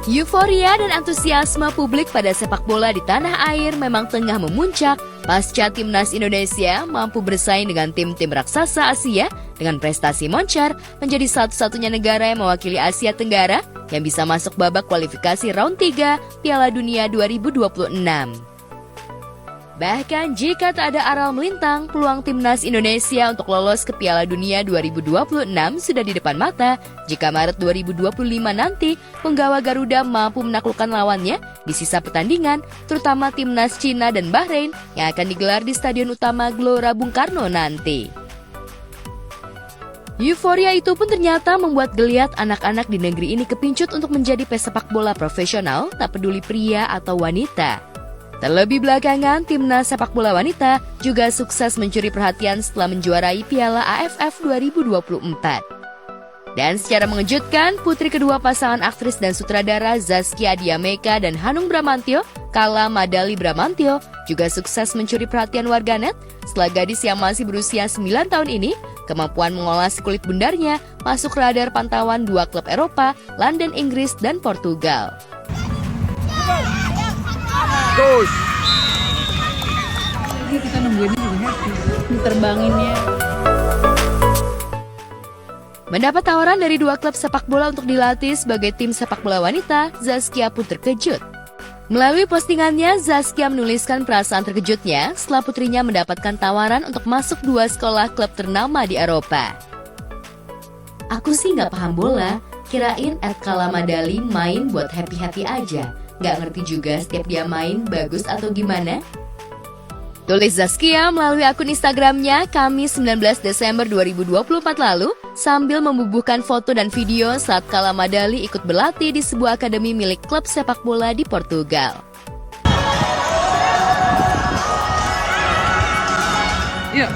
Euforia dan antusiasme publik pada sepak bola di tanah air memang tengah memuncak pasca timnas Indonesia mampu bersaing dengan tim-tim raksasa Asia dengan prestasi moncer menjadi satu-satunya negara yang mewakili Asia Tenggara yang bisa masuk babak kualifikasi round 3 Piala Dunia 2026. Bahkan jika tak ada aral melintang, peluang timnas Indonesia untuk lolos ke Piala Dunia 2026 sudah di depan mata jika Maret 2025 nanti penggawa Garuda mampu menaklukkan lawannya di sisa pertandingan, terutama timnas Cina dan Bahrain yang akan digelar di Stadion Utama Gelora Bung Karno nanti. Euforia itu pun ternyata membuat geliat anak-anak di negeri ini kepincut untuk menjadi pesepak bola profesional, tak peduli pria atau wanita. Terlebih belakangan, timnas sepak bola wanita juga sukses mencuri perhatian setelah menjuarai Piala AFF 2024. Dan secara mengejutkan, putri kedua pasangan aktris dan sutradara Zaskia Diameka dan Hanung Bramantyo, Kala Madali Bramantyo, juga sukses mencuri perhatian warganet setelah gadis yang masih berusia 9 tahun ini kemampuan mengolah si kulit bundarnya masuk radar pantauan dua klub Eropa, London, Inggris, dan Portugal. Terus. Kita nungguinnya juga happy, diterbanginnya. Mendapat tawaran dari dua klub sepak bola untuk dilatih sebagai tim sepak bola wanita, Zaskia pun terkejut. Melalui postingannya, Zaskia menuliskan perasaan terkejutnya setelah putrinya mendapatkan tawaran untuk masuk dua sekolah klub ternama di Eropa. Aku sih nggak paham bola, kirain Kala Madali main buat happy-happy aja. Nggak ngerti juga setiap dia main bagus atau gimana. Tulis Zaskia melalui akun Instagramnya Kamis 19 Desember 2024 lalu sambil membubuhkan foto dan video saat Kala Madali ikut berlatih di sebuah akademi milik klub sepak bola di Portugal. Yuk.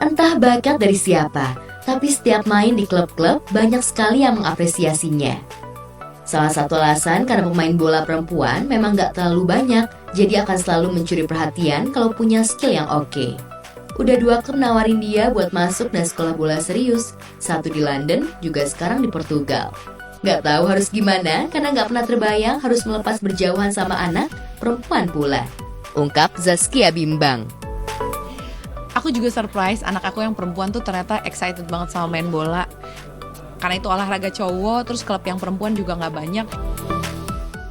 Entah bakat dari siapa, tapi setiap main di klub-klub banyak sekali yang mengapresiasinya. Salah satu alasan karena pemain bola perempuan memang gak terlalu banyak, jadi akan selalu mencuri perhatian kalau punya skill yang oke. Udah dua klub nawarin dia buat masuk dan sekolah bola serius, satu di London, juga sekarang di Portugal. Gak tahu harus gimana karena gak pernah terbayang harus melepas berjauhan sama anak perempuan pula. Ungkap Zaskia Bimbang. Aku juga surprise, anak aku yang perempuan tuh ternyata excited banget sama main bola. Karena itu olahraga cowok, terus klub yang perempuan juga nggak banyak.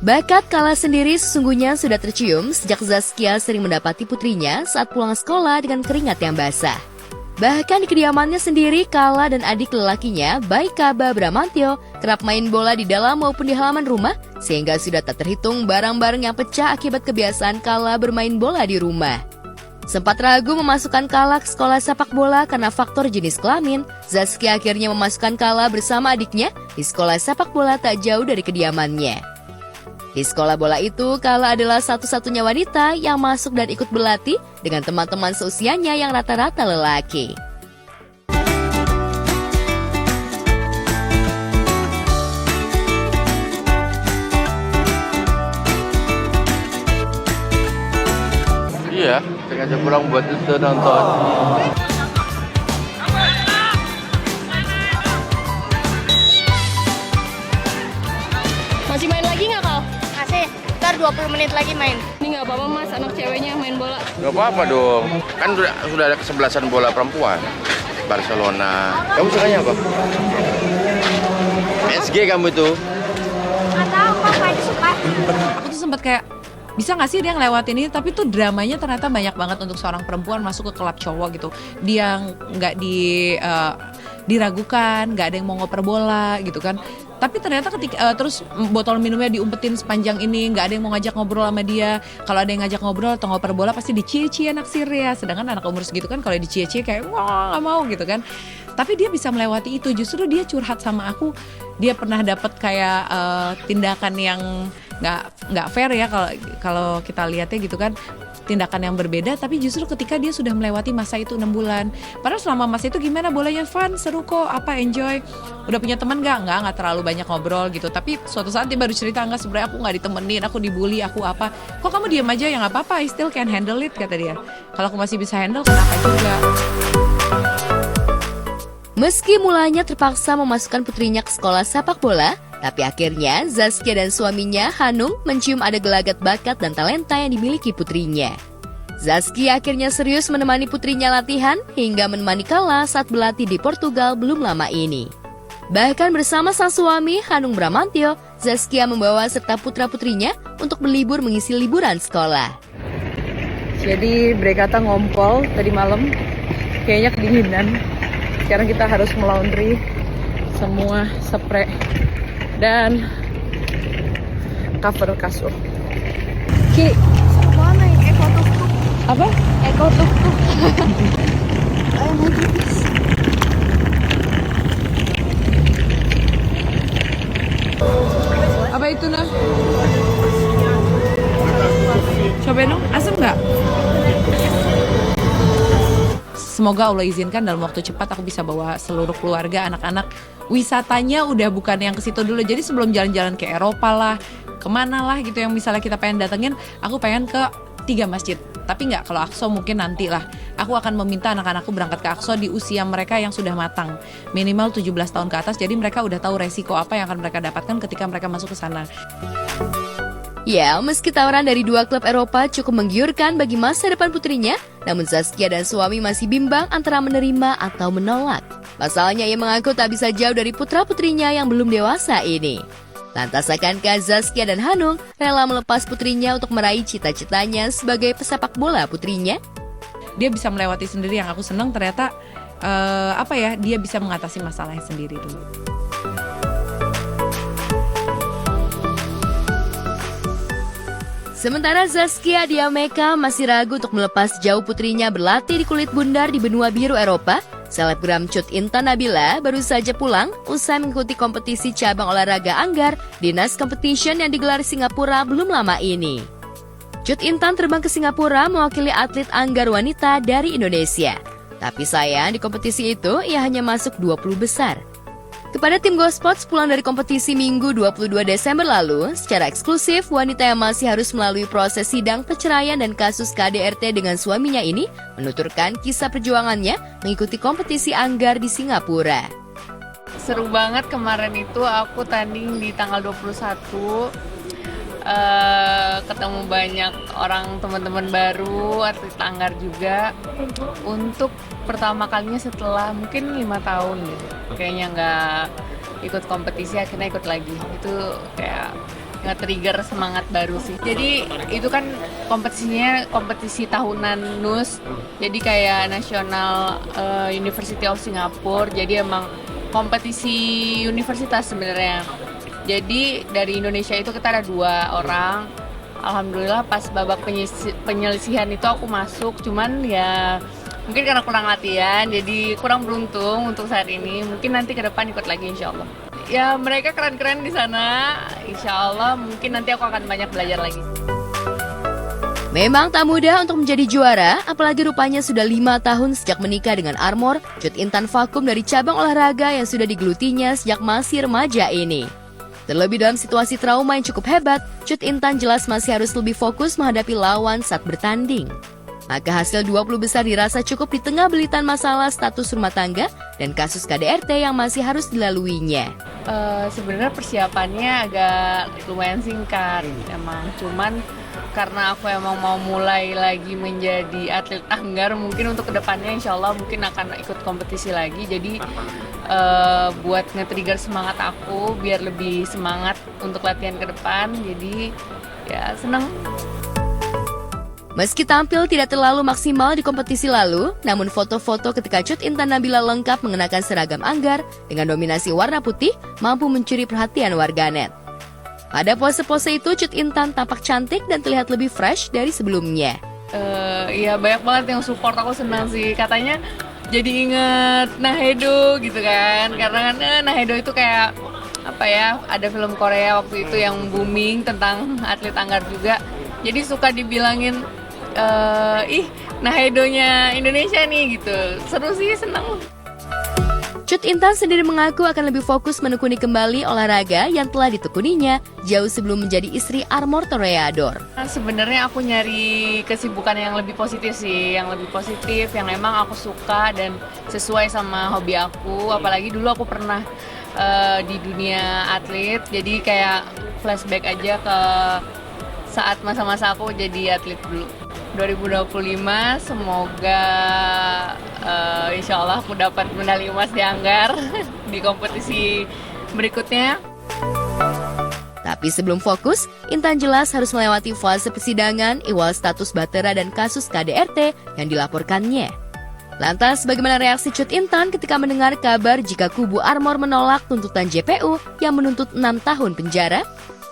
Bakat Kala sendiri sesungguhnya sudah tercium sejak Zaskia sering mendapati putrinya saat pulang sekolah dengan keringat yang basah. Bahkan di kediamannya sendiri, Kala dan adik lelakinya, Baikaba Bramantyo, kerap main bola di dalam maupun di halaman rumah, sehingga sudah tak terhitung barang-barang yang pecah akibat kebiasaan Kala bermain bola di rumah. Sempat ragu memasukkan Kala ke sekolah sepak bola karena faktor jenis kelamin, Zaskia akhirnya memasukkan Kala bersama adiknya di sekolah sepak bola tak jauh dari kediamannya. Di sekolah bola itu, Kala adalah satu-satunya wanita yang masuk dan ikut berlatih dengan teman-teman seusianya yang rata-rata lelaki. Iya, sengaja pulang buat itu nonton. Masih main lagi nggak, Kal? Masih, ntar 20 menit lagi main. Ini nggak apa-apa, Mas, anak ceweknya main bola. Gak apa-apa dong, kan sudah ada kesebelasan bola perempuan. Barcelona. Kamu sukanya apa? PSG kamu itu? Nggak tahu, kok aja suka. Aku tuh sempat kayak, bisa gak sih dia ngelewatin ini, tapi tuh dramanya ternyata banyak banget untuk seorang perempuan masuk ke klub cowok gitu. Dia nggak diragukan, nggak ada yang mau ngoper bola gitu kan. Tapi ternyata ketika terus botol minumnya diumpetin sepanjang ini, nggak ada yang mau ngajak ngobrol sama dia. Kalau ada yang ngajak ngobrol atau ngoper bola pasti dicie-cie naksir ya. Sedangkan anak umur segitu kan kalau dicie-cie kayak wah nggak mau gitu kan. Tapi dia bisa melewati itu. Justru dia curhat sama aku. Dia pernah dapat kayak tindakan yang nggak fair ya kalau kita lihatnya gitu kan. Tindakan yang berbeda, tapi justru ketika dia sudah melewati masa itu 6 bulan. Padahal selama masa itu gimana, bolanya fun, seru kok, enjoy. Udah punya teman nggak terlalu banyak ngobrol gitu. Tapi suatu saat dia baru cerita, enggak sebenarnya aku nggak ditemenin, aku dibully, aku apa. Kok kamu diam aja, ya nggak apa-apa, I still can handle it, kata dia. Kalau aku masih bisa handle, kenapa juga? Meski mulanya terpaksa memasukkan putrinya ke sekolah sepak bola, tapi akhirnya Zaskia dan suaminya Hanung mencium ada gelagat bakat dan talenta yang dimiliki putrinya. Zaskia akhirnya serius menemani putrinya latihan hingga menemani Kala saat berlatih di Portugal belum lama ini. Bahkan bersama sang suami Hanung Bramantyo, Zaskia membawa serta putra-putrinya untuk berlibur mengisi liburan sekolah. Jadi Brekata ngompol tadi malam, kayaknya kedinginan. Sekarang kita harus melaundry semua spray dan cover kasur. Ki, Mana yang eko tuk-tuk? apa? Eko tuk-tuk. Ayo maju, bis. Apa itu nah? Cobain dong, asam nggak? Semoga Allah izinkan dalam waktu cepat aku bisa bawa seluruh keluarga, anak-anak. Wisatanya udah bukan yang ke situ dulu. Jadi sebelum jalan-jalan ke Eropa lah, kemana lah gitu yang misalnya kita pengen datengin, aku pengen ke 3 masjid. Tapi nggak, kalau Aqsa mungkin nanti lah. Aku akan meminta anak-anakku berangkat ke Aqsa di usia mereka yang sudah matang. Minimal 17 tahun ke atas, jadi mereka udah tahu resiko apa yang akan mereka dapatkan ketika mereka masuk ke sana. Ya, meski tawaran dari 2 klub Eropa cukup menggiurkan bagi masa depan putrinya, namun Zaskia dan suami masih bimbang antara menerima atau menolak. Pasalnya ia mengaku tak bisa jauh dari putra-putrinya yang belum dewasa ini. Lantas akankah Zaskia dan Hanung rela melepas putrinya untuk meraih cita-citanya sebagai pesepak bola putrinya? Dia bisa melewati sendiri, yang aku senang ternyata dia bisa mengatasi masalahnya sendiri dulu. Sementara Zaskia Diameka masih ragu untuk melepas jauh putrinya berlatih di kulit bundar di benua biru Eropa, selebgram Cut Intan Nabila baru saja pulang usai mengikuti kompetisi cabang olahraga Anggar Dinas Competition yang digelar di Singapura belum lama ini. Cut Intan terbang ke Singapura mewakili atlet Anggar wanita dari Indonesia. Tapi sayang di kompetisi itu ia hanya masuk 20 besar. Kepada tim GoSports pulang dari kompetisi Minggu 22 Desember lalu, secara eksklusif wanita yang masih harus melalui proses sidang perceraian dan kasus KDRT dengan suaminya ini menuturkan kisah perjuangannya mengikuti kompetisi Anggar di Singapura. Seru banget kemarin itu aku tanding di tanggal 21, ketemu banyak orang teman-teman baru, atlet Anggar juga. Untuk pertama kalinya setelah mungkin 5 tahun gitu, kayaknya nggak ikut kompetisi, akhirnya ikut lagi. Itu kayak nge-trigger semangat baru sih. Jadi itu kan kompetisinya kompetisi tahunan NUS, jadi kayak National University of Singapore, jadi emang kompetisi universitas sebenarnya. Jadi dari Indonesia itu kita ada 2 orang. Alhamdulillah pas babak penyelisihan itu aku masuk, cuman ya mungkin karena kurang latihan, jadi kurang beruntung untuk saat ini. Mungkin nanti ke depan ikut lagi insya Allah. Ya mereka keren-keren di sana, insya Allah mungkin nanti aku akan banyak belajar lagi. Memang tak mudah untuk menjadi juara, apalagi rupanya sudah 5 tahun sejak menikah dengan armor, Cut Intan vakum dari cabang olahraga yang sudah digelutinya sejak masih remaja ini. Terlebih dalam situasi trauma yang cukup hebat, Cut Intan jelas masih harus lebih fokus menghadapi lawan saat bertanding. Maka hasil 20 besar dirasa cukup di tengah belitan masalah status rumah tangga dan kasus KDRT yang masih harus dilaluinya. Sebenarnya persiapannya agak lumayan singkat emang, cuman karena aku emang mau mulai lagi menjadi atlet Anggar, mungkin untuk kedepannya insya Allah mungkin akan ikut kompetisi lagi. Jadi buat nge-trigger semangat aku biar lebih semangat untuk latihan ke depan. Jadi ya seneng. Meski tampil tidak terlalu maksimal di kompetisi lalu, namun foto-foto ketika Cut Intan Nabila lengkap mengenakan seragam Anggar dengan dominasi warna putih mampu mencuri perhatian warganet. Pada pose-pose itu, Cut Intan tampak cantik dan terlihat lebih fresh dari sebelumnya. Iya banyak banget yang support, aku senang sih. Katanya jadi inget Nahedo gitu kan, karena kan Nahedo itu kayak apa ya, ada film Korea waktu itu yang booming tentang atlet Anggar juga. Jadi suka dibilangin Nahedonya Indonesia nih gitu. Seru sih, senang. Cut Cut Intan sendiri mengaku akan lebih fokus menekuni kembali olahraga yang telah ditekuninya jauh sebelum menjadi istri armor toreador. Sebenarnya aku nyari kesibukan yang lebih positif sih, yang lebih positif, yang emang aku suka dan sesuai sama hobi aku. Apalagi dulu aku pernah di dunia atlet, jadi kayak flashback aja ke saat masa-masa aku jadi atlet dulu. 2025 semoga insya Allah aku dapat medali emas di Anggar di kompetisi berikutnya. Tapi sebelum fokus, Intan jelas harus melewati fase persidangan iwal status batera dan kasus KDRT yang dilaporkannya. Lantas bagaimana reaksi Cut Intan ketika mendengar kabar jika kubu Armor menolak tuntutan JPU yang menuntut 6 tahun penjara?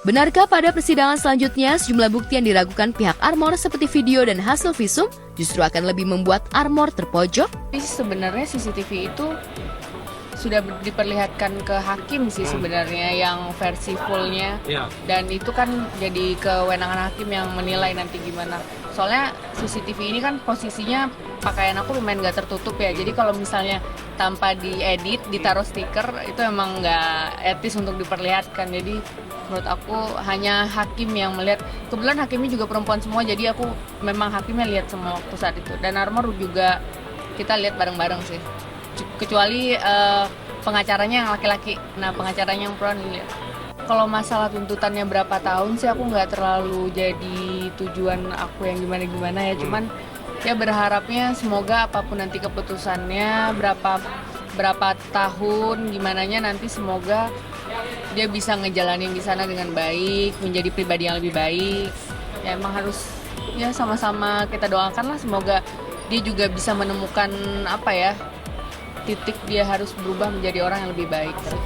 Benarkah pada persidangan selanjutnya sejumlah bukti yang diragukan pihak Armor seperti video dan hasil visum justru akan lebih membuat Armor terpojok? Sebenarnya CCTV itu sudah diperlihatkan ke hakim sih sebenarnya yang versi fullnya, dan itu kan jadi kewenangan hakim yang menilai nanti gimana. Soalnya CCTV ini kan posisinya pakaian aku lumayan gak tertutup ya, jadi kalau misalnya tanpa diedit, ditaruh stiker itu emang gak etis untuk diperlihatkan. Jadi menurut aku hanya hakim yang melihat. Kebetulan hakimnya juga perempuan semua, jadi aku memang hakimnya lihat semua waktu saat itu. Dan Armor juga kita lihat bareng-bareng sih. Kecuali pengacaranya yang laki-laki. Nah, pengacaranya yang perempuan lihat. Kalau masalah tuntutannya berapa tahun sih aku nggak terlalu jadi tujuan aku yang gimana-gimana ya. Cuman ya berharapnya semoga apapun nanti keputusannya berapa tahun gimananya nanti, semoga dia bisa ngejalanin di sana dengan baik, menjadi pribadi yang lebih baik. Ya emang harus ya sama-sama kita doakan lah, semoga dia juga bisa menemukan titik dia harus berubah menjadi orang yang lebih baik sih.